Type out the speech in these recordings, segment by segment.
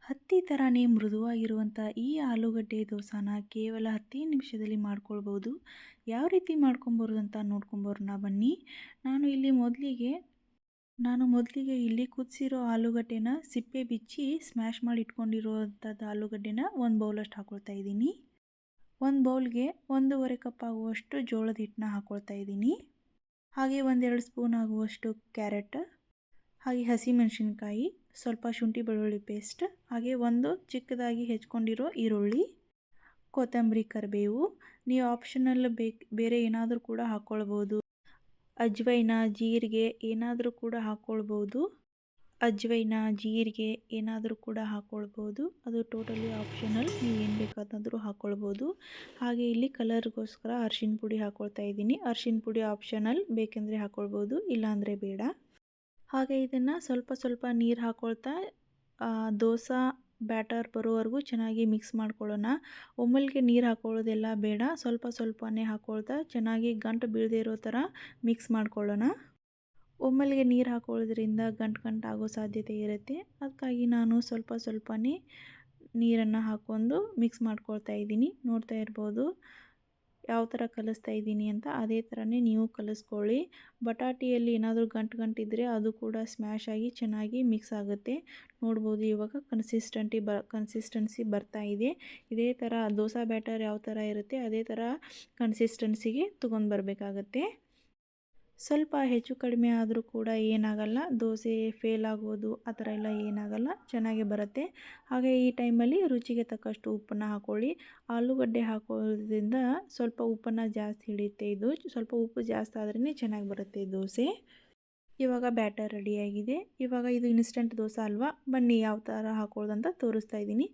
ಹತ್ತಿ ಥರನೇ ಮೃದುವಾಗಿರುವಂಥ ಈ ಆಲೂಗಡ್ಡೆ ದೋಸೆನ ಕೇವಲ 10 ನಿಮಿಷದಲ್ಲಿ ಮಾಡ್ಕೊಳ್ಬೋದು. ಯಾವ ರೀತಿ ಮಾಡ್ಕೊಂಬರೋದು ಅಂತ ನೋಡ್ಕೊಂಬರೋಣ ಬನ್ನಿ. ನಾನು ಮೊದಲಿಗೆ ಇಲ್ಲಿ ಕುದಿಸಿರೋ ಆಲೂಗಡ್ಡೆನ ಸಿಪ್ಪೆ ಬಿಚ್ಚಿ ಸ್ಮ್ಯಾಶ್ ಮಾಡಿ ಇಟ್ಕೊಂಡಿರುವಂಥದ್ದು ಆಲೂಗಡ್ಡೆನ ಒಂದು ಬೌಲಷ್ಟು ಹಾಕ್ಕೊಳ್ತಾ ಇದ್ದೀನಿ. ಒಂದು ಬೌಲ್ಗೆ 1.5 ಕಪ್ ಆಗುವಷ್ಟು ಜೋಳದ ಹಿಟ್ಟನ್ನ ಹಾಕ್ಕೊಳ್ತಾ ಇದ್ದೀನಿ. ಹಾಗೆ 1-2 ಸ್ಪೂನ್ ಆಗುವಷ್ಟು ಕ್ಯಾರೆಟ್, ಹಾಗೆ ಹಸಿಮೆಣಸಿನ್ಕಾಯಿ, ಸ್ವಲ್ಪ ಶುಂಠಿ ಬೆಳ್ಳುಳ್ಳಿ ಪೇಸ್ಟ್, ಹಾಗೆ ಒಂದು ಚಿಕ್ಕದಾಗಿ ಹೆಚ್ಕೊಂಡಿರೋ ಈರುಳ್ಳಿ, ಕೊತ್ತಂಬರಿ, ಕರಿಬೇವು. ನೀವು ಆಪ್ಷನಲ್ ಬೇರೆ ಏನಾದರೂ ಕೂಡ ಹಾಕ್ಕೊಳ್ಬೋದು. ಅಜ್ವೈನ, ಜೀರಿಗೆ ಏನಾದರೂ ಕೂಡ ಹಾಕ್ಕೊಳ್ಬೋದು. ಅದು ಟೋಟಲಿ ಆಪ್ಷನಲ್. ನೀವು ಏನು ಬೇಕಾದರೂ ಹಾಕ್ಕೊಳ್ಬೋದು. ಹಾಗೆ ಇಲ್ಲಿ ಕಲರ್ಗೋಸ್ಕರ ಅರಿಶಿನ ಪುಡಿ ಹಾಕ್ಕೊಳ್ತಾ ಇದ್ದೀನಿ. ಅರಿಶಿನ ಪುಡಿ ಆಪ್ಷನಲ್, ಬೇಕೆಂದರೆ ಹಾಕ್ಕೊಳ್ಬೋದು, ಇಲ್ಲಾಂದರೆ ಬೇಡ. ಹಾಗೆ ಇದನ್ನು ಸ್ವಲ್ಪ ಸ್ವಲ್ಪ ನೀರು ಹಾಕ್ಕೊಳ್ತಾ ದೋಸೆ ಬ್ಯಾಟರ್ ಬರೋವರೆಗೂ ಚೆನ್ನಾಗಿ ಮಿಕ್ಸ್ ಮಾಡ್ಕೊಳ್ಳೋಣ. ಒಮ್ಮೆಲ್ಗೆ ನೀರು ಹಾಕ್ಕೊಳ್ಳೋದೆಲ್ಲ ಬೇಡ, ಸ್ವಲ್ಪ ಸ್ವಲ್ಪನೇ ಹಾಕ್ಕೊಳ್ತಾ ಚೆನ್ನಾಗಿ ಗಂಟು ಬೀಳದೇ ಇರೋ ಥರ ಮಿಕ್ಸ್ ಮಾಡ್ಕೊಳ್ಳೋಣ. ಒಮ್ಮೆಲ್ಗೆ ನೀರು ಹಾಕೊಳ್ಳೋದ್ರಿಂದ ಗಂಟು ಆಗೋ ಸಾಧ್ಯತೆ ಇರುತ್ತೆ. ಅದಕ್ಕಾಗಿ ನಾನು ಸ್ವಲ್ಪ ಸ್ವಲ್ಪನೇ ನೀರನ್ನು ಹಾಕ್ಕೊಂಡು ಮಿಕ್ಸ್ ಮಾಡ್ಕೊಳ್ತಾ ಇದ್ದೀನಿ. ನೋಡ್ತಾ ಇರ್ಬೋದು ಯಾವ ಥರ ಕಲಿಸ್ತಾ ಇದ್ದೀನಿ ಅಂತ. ಅದೇ ಥರನೇ ನೀವು ಕಲಿಸ್ಕೊಳ್ಳಿ. ಬಟಾಟಿಯಲ್ಲಿ ಏನಾದರೂ ಗಂಟಿದ್ದರೆ ಅದು ಕೂಡ ಸ್ಮ್ಯಾಶ್ ಆಗಿ ಚೆನ್ನಾಗಿ ಮಿಕ್ಸ್ ಆಗುತ್ತೆ. ನೋಡ್ಬೋದು ಇವಾಗ ಕನ್ಸಿಸ್ಟೆನ್ಸಿ ಬರ್ತಾ ಇದೆ. ಇದೇ ಥರ ದೋಸೆ ಬ್ಯಾಟರ್ ಯಾವ ಥರ ಇರುತ್ತೆ ಅದೇ ಥರ ಕನ್ಸಿಸ್ಟೆನ್ಸಿಗೆ ತೊಗೊಂಡು ಬರಬೇಕಾಗತ್ತೆ. ಸ್ವಲ್ಪ ಹೆಚ್ಚು ಕಡಿಮೆ ಆದರೂ ಕೂಡ ಏನಾಗಲ್ಲ, ದೋಸೆ ಫೇಲ್ ಆಗೋದು ಆ ಥರ ಎಲ್ಲ ಏನಾಗಲ್ಲ, ಚೆನ್ನಾಗಿ ಬರುತ್ತೆ. ಹಾಗೆ ಈ ಟೈಮಲ್ಲಿ ರುಚಿಗೆ ತಕ್ಕಷ್ಟು ಉಪ್ಪನ್ನು ಹಾಕ್ಕೊಳ್ಳಿ. ಆಲೂಗಡ್ಡೆ ಹಾಕೋದ್ರಿಂದ ಸ್ವಲ್ಪ ಉಪ್ಪನ್ನು ಜಾಸ್ತಿ ಹಿಡಿಯುತ್ತೆ. ಇದು ಸ್ವಲ್ಪ ಉಪ್ಪು ಜಾಸ್ತಿ ಆದ್ರೇ ಚೆನ್ನಾಗಿ ಬರುತ್ತೆ ದೋಸೆ. ಇವಾಗ ಬ್ಯಾಟರ್ ರೆಡಿಯಾಗಿದೆ. ಇವಾಗ ಇದು ಇನ್ಸ್ಟಂಟ್ ದೋಸೆ ಅಲ್ವಾ, ಬನ್ನಿ ಯಾವ ಥರ ಹಾಕೊಳ್ಳೋದಂತ ತೋರಿಸ್ತಾ ಇದ್ದೀನಿ.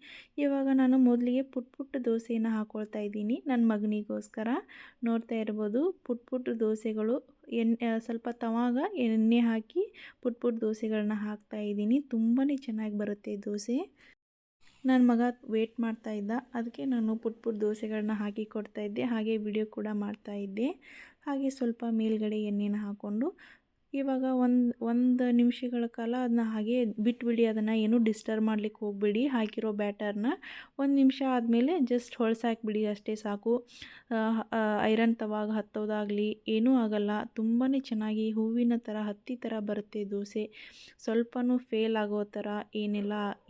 ಇವಾಗ ನಾನು ಮೊದಲಿಗೆ ಪುಟ್ಟ ದೋಸೆಯನ್ನು ಹಾಕ್ಕೊಳ್ತಾ ಇದ್ದೀನಿ ನನ್ನ ಮಗನಿಗೋಸ್ಕರ. ನೋಡ್ತಾ ಇರ್ಬೋದು ಪುಟ್ಟ ದೋಸೆಗಳು ಸ್ವಲ್ಪ ತವಾಗ ಎಣ್ಣೆ ಹಾಕಿ ಪುಟ್ಟ ದೋಸೆಗಳನ್ನ ಹಾಕ್ತಾ ಇದ್ದೀನಿ. ತುಂಬಾ ಚೆನ್ನಾಗಿ ಬರುತ್ತೆ ದೋಸೆ. ನನ್ನ ಮಗ ವೇಟ್ ಮಾಡ್ತಾ ಇದ್ದ, ಅದಕ್ಕೆ ನಾನು ಪುಟ್ಟ ದೋಸೆಗಳನ್ನ ಹಾಕಿ ಕೊಡ್ತಾ ಇದ್ದೆ. ಹಾಗೆ ವಿಡಿಯೋ ಕೂಡ ಮಾಡ್ತಾ ಇದ್ದೆ. ಹಾಗೆ ಸ್ವಲ್ಪ ಮೇಲ್ಗಡೆ ಎಣ್ಣೆನ ಹಾಕ್ಕೊಂಡು ಇವಾಗ ಒಂದು ನಿಮಿಷಗಳ ಕಾಲ ಅದನ್ನ ಹಾಗೆ ಬಿಟ್ಬಿಡಿ. ಅದನ್ನು ಏನೂ ಡಿಸ್ಟರ್ಬ್ ಮಾಡಲಿಕ್ಕೆ ಹೋಗಬೇಡಿ. ಹಾಕಿರೋ ಬ್ಯಾಟರ್ನ 1 ನಿಮಿಷ ಆದಮೇಲೆ ಜಸ್ಟ್ ಹೊಳ್ಸಾಕ್ಬಿಡಿ, ಅಷ್ಟೇ ಸಾಕು. ಐರನ್ ತವಾಗ ಹತ್ತೋದಾಗಲಿ ಏನೂ ಆಗಲ್ಲ. ತುಂಬಾ ಚೆನ್ನಾಗಿ ಹೂವಿನ ಥರ ಹತ್ತಿ ಥರ ಬರುತ್ತೆ ದೋಸೆ. ಸ್ವಲ್ಪನೂ ಫೇಲ್ ಆಗೋ ಥರ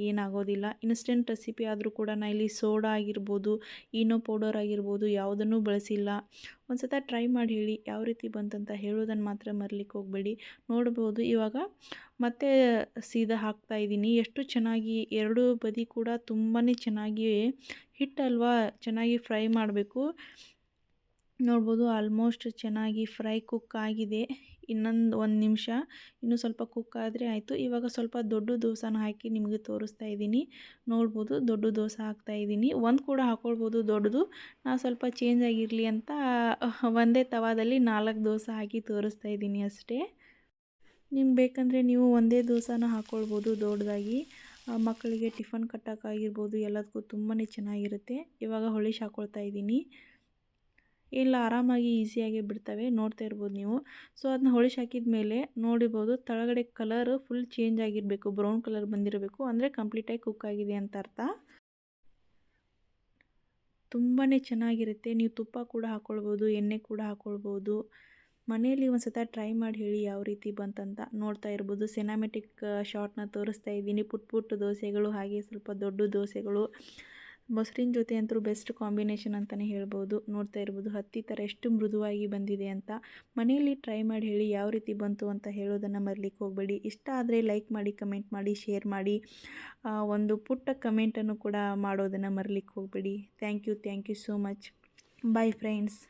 ಏನಾಗೋದಿಲ್ಲ. ಇನ್ಸ್ಟೆಂಟ್ ರೆಸಿಪಿ ಆದರೂ ಕೂಡ ನಾನು ಇಲ್ಲಿ ಸೋಡಾ ಆಗಿರ್ಬೋದು, ಈನೋ ಪೌಡರ್ ಆಗಿರ್ಬೋದು ಯಾವುದನ್ನೂ ಬಳಸಿಲ್ಲ. ಒಂದು ಸಲ ಟ್ರೈ ಮಾಡಿ ಹೇಳಿ ಯಾವ ರೀತಿ ಬಂತಂತ ಹೇಳೋದನ್ನು ಮಾತ್ರ ಮರಿಲಿಕ್ಕೆ ಹೋಗಬೇಡಿ. ನೋಡ್ಬೋದು ಇವಾಗ ಮತ್ತೆ ಸೀದಾ ಹಾಕ್ತಾ ಇದ್ದೀನಿ. ಎಷ್ಟು ಚೆನ್ನಾಗಿ ಎರಡೂ ಬದಿ ಕೂಡ ತುಂಬಾ ಚೆನ್ನಾಗಿ ಹಿಟ್ಟಲ್ವಾ, ಚೆನ್ನಾಗಿ ಫ್ರೈ ಮಾಡಬೇಕು. ನೋಡ್ಬೋದು ಆಲ್ಮೋಸ್ಟ್ ಚೆನ್ನಾಗಿ ಫ್ರೈ ಕುಕ್ ಆಗಿದೆ. ಇನ್ನೊಂದು 1 ನಿಮಿಷ ಇನ್ನೂ ಸ್ವಲ್ಪ ಕುಕ್ ಆದರೆ ಆಯಿತು. ಇವಾಗ ಸ್ವಲ್ಪ ದೊಡ್ಡ ದೋಸೆನ ಹಾಕಿ ನಿಮಗೆ ತೋರಿಸ್ತಾ ಇದ್ದೀನಿ. ನೋಡ್ಬೋದು ದೊಡ್ಡ ದೋಸೆ ಹಾಕ್ತಾ ಇದ್ದೀನಿ. ಒಂದು ಕೂಡ ಹಾಕ್ಕೊಳ್ಬೋದು ದೊಡ್ಡದು. ನಾನು ಸ್ವಲ್ಪ ಚೇಂಜ್ ಆಗಿರಲಿ ಅಂತ ಒಂದೇ ತವಾದಲ್ಲಿ 4 ದೋಸೆ ಹಾಕಿ ತೋರಿಸ್ತಾ ಇದ್ದೀನಿ ಅಷ್ಟೇ. ನಿಮ್ಗೆ ಬೇಕಂದರೆ ನೀವು ಒಂದೇ ದೋಸೆನ ಹಾಕ್ಕೊಳ್ಬೋದು ದೊಡ್ಡದಾಗಿ. ಮಕ್ಕಳಿಗೆ ಟಿಫನ್ ಕಟ್ಟೋಕ್ಕಾಗಿರ್ಬೋದು ಎಲ್ಲದಕ್ಕೂ ತುಂಬಾ ಚೆನ್ನಾಗಿರುತ್ತೆ. ಇವಾಗ ಹೊಳಿಸಿ ಹಾಕ್ಕೊಳ್ತಾ ಇದ್ದೀನಿ. ಇಲ್ಲ ಆರಾಮಾಗಿ ಈಸಿಯಾಗಿ ಬಿಡ್ತವೆ, ನೋಡ್ತಾ ಇರ್ಬೋದು ನೀವು. ಸೊ ಅದನ್ನ ಹೊಳಿಸಿ ಹಾಕಿದ ಮೇಲೆ ನೋಡಿರ್ಬೋದು ತಳಗಡೆ ಕಲರ್ ಫುಲ್ ಚೇಂಜ್ ಆಗಿರಬೇಕು, ಬ್ರೌನ್ ಕಲರ್ ಬಂದಿರಬೇಕು, ಅಂದರೆ ಕಂಪ್ಲೀಟಾಗಿ ಕುಕ್ ಆಗಿದೆ ಅಂತ ಅರ್ಥ. ತುಂಬಾ ಚೆನ್ನಾಗಿರುತ್ತೆ. ನೀವು ತುಪ್ಪ ಕೂಡ ಹಾಕ್ಕೊಳ್ಬೋದು, ಎಣ್ಣೆ ಕೂಡ ಹಾಕ್ಕೊಳ್ಬೋದು. ಮನೆಯಲ್ಲಿ ಒಂದು ಸಲ ಟ್ರೈ ಮಾಡಿ ಹೇಳಿ ಯಾವ ರೀತಿ ಬಂತಂತ. ನೋಡ್ತಾ ಇರ್ಬೋದು ಸಿನಿಮ್ಯಾಟಿಕ್ ಶಾರ್ಟ್ನ ತೋರಿಸ್ತಾ ಇದ್ದೀನಿ. ಪುಟ್ಟ ದೋಸೆಗಳು, ಹಾಗೆ ಸ್ವಲ್ಪ ದೊಡ್ಡ ದೋಸೆಗಳು. ಮೊಸರಿನ ಜೊತೆ ಅಂತೂ ಬೆಸ್ಟ್ ಕಾಂಬಿನೇಷನ್ ಅಂತಲೇ ಹೇಳ್ಬೋದು. ನೋಡ್ತಾ ಇರ್ಬೋದು ಹತ್ತಿ ಥರ ಎಷ್ಟು ಮೃದುವಾಗಿ ಬಂದಿದೆ ಅಂತ. ಮನೆಯಲ್ಲಿ ಟ್ರೈ ಮಾಡಿ ಹೇಳಿ ಯಾವ ರೀತಿ ಬಂತು ಅಂತ ಹೇಳೋದನ್ನು ಮರಿಲಿಕ್ಕೆ ಹೋಗಬೇಡಿ. ಇಷ್ಟ ಆದರೆ ಲೈಕ್ ಮಾಡಿ, ಕಮೆಂಟ್ ಮಾಡಿ, ಶೇರ್ ಮಾಡಿ. ಒಂದು ಪುಟ್ಟ ಕಮೆಂಟನ್ನು ಕೂಡ ಮಾಡೋದನ್ನು ಮರಿಲಿಕ್ಕೆ ಹೋಗಬೇಡಿ. Thank you so much. Bye friends.